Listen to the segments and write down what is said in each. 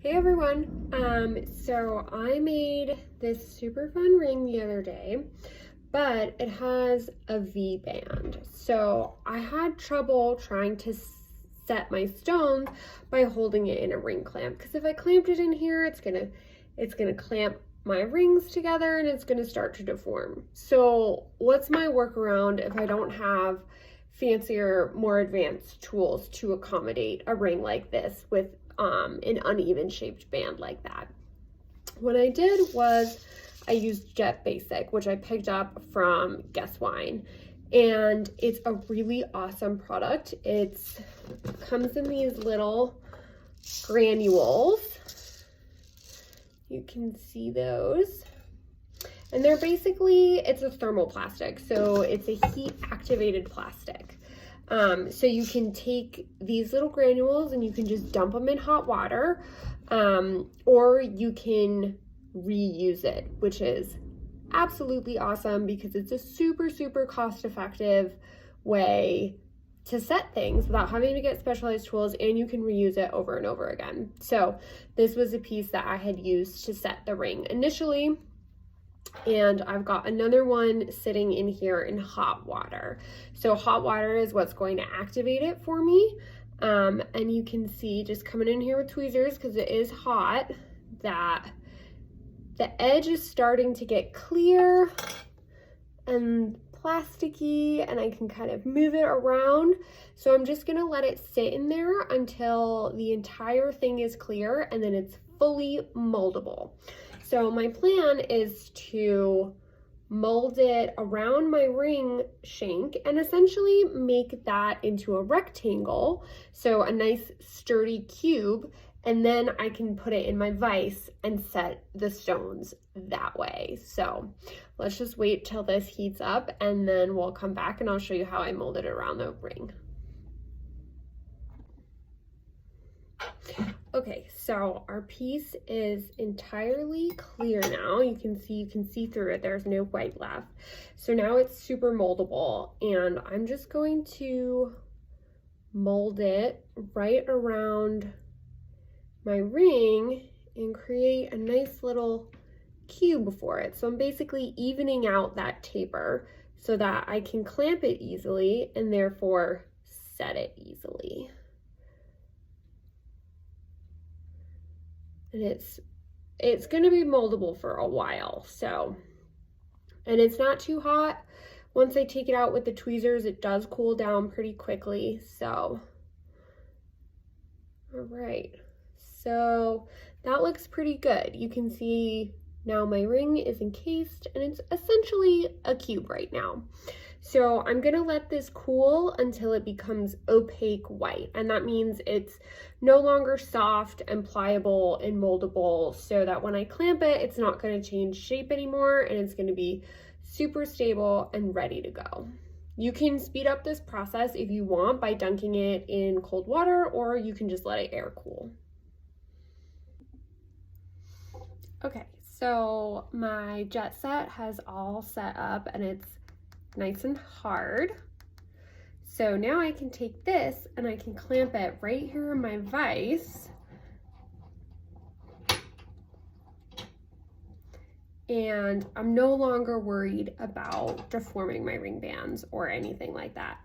Hey everyone, so I made this super fun ring the other day, but it has a V-band. So I had trouble trying to set my stones by holding it in a ring clamp, because if I clamped it in here, it's gonna clamp my rings together and it's gonna start to deform. So what's my workaround if I don't have fancier, more advanced tools to accommodate a ring like this with an uneven shaped band like that? What I did was I used Jet Basic, which I picked up from Guess Wine, and it's a really awesome product. It comes in these little granules. You can see those. And they're basically, it's a thermoplastic, so it's a heat activated plastic. So you can take these little granules and you can just dump them in hot water, or you can reuse it, which is absolutely awesome because it's a super cost effective way to set things without having to get specialized tools, and you can reuse it over and over again. So this was a piece that I had used to set the ring initially, and I've got another one sitting in here in hot water. So hot water is what's going to activate it for me. And you can see just coming in here with tweezers, because it is hot, that the edge is starting to get clear and plasticky, and I can kind of move it around. So I'm just gonna let it sit in there until the entire thing is clear, and then it's fully moldable. So my plan is to mold it around my ring shank and essentially make that into a rectangle, so a nice sturdy cube, and then I can put it in my vise and set the stones that way. So let's just wait till this heats up, and then we'll come back and I'll show you how I molded it around the ring. Okay, so our piece is entirely clear now. You can see through it. There's no white left. So now it's super moldable, and I'm just going to mold it right around my ring and create a nice little cube for it. So I'm basically evening out that taper so that I can clamp it easily and therefore set it easily. And it's going to be moldable for a while, so, and it's not too hot. Once I take it out with the tweezers, it does cool down pretty quickly. So all right, so that looks pretty good. You can see now my ring is encased and it's essentially a cube right now. So I'm gonna let this cool until it becomes opaque white, and that means it's no longer soft and pliable and moldable, so that when I clamp it, it's not gonna change shape anymore, and it's gonna be super stable and ready to go. You can speed up this process if you want by dunking it in cold water, or you can just let it air cool. Okay, so my jet set has all set up and it's nice and hard. So now I can take this and I can clamp it right here in my vise. And I'm no longer worried about deforming my ring bands or anything like that.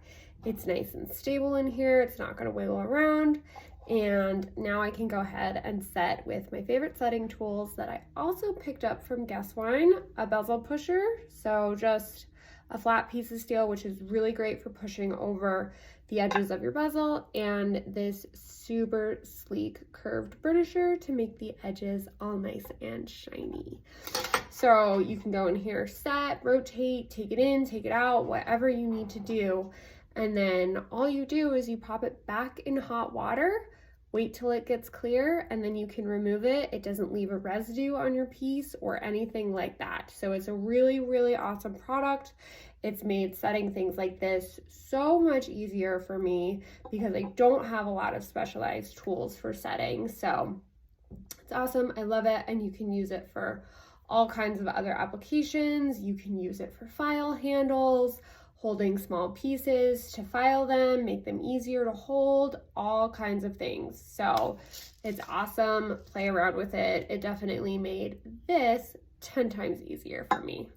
It's nice and stable in here. It's not gonna wiggle around. And now I can go ahead and set with my favorite setting tools that I also picked up from Guess Wine, a bezel pusher. So just a flat piece of steel, which is really great for pushing over the edges of your bezel, and this super sleek curved burnisher to make the edges all nice and shiny. So you can go in here, set, rotate, take it in, take it out, whatever you need to do. And then all you do is you pop it back in hot water, wait till it gets clear, and then you can remove it. It doesn't leave a residue on your piece or anything like that. So it's a really awesome product. It's made setting things like this so much easier for me because I don't have a lot of specialized tools for setting. So it's awesome. I love it, and you can use it for all kinds of other applications. You can use it for file handles, holding small pieces to file them, make them easier to hold, all kinds of things. So it's awesome. Play around with it. It definitely made this 10 times easier for me.